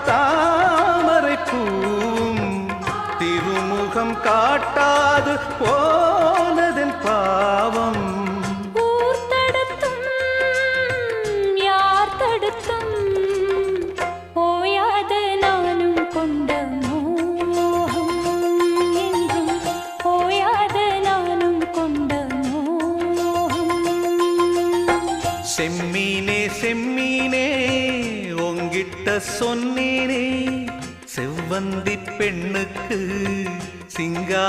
தாமரை பூவும் திருமுகம் காட்டாது போனதன் பாவம். ஊர் தடுத்தும் யார் தடுத்தும் ஓயாத நானும் கொண்ட மோகம் என்றும் ஓயாத நானும் கொண்ட மோகம். செம்மீனே செம்மீனே உங்கிட்ட சொன்னேனே செவ்வந்தி பெண்ணுக்கு சிங்கா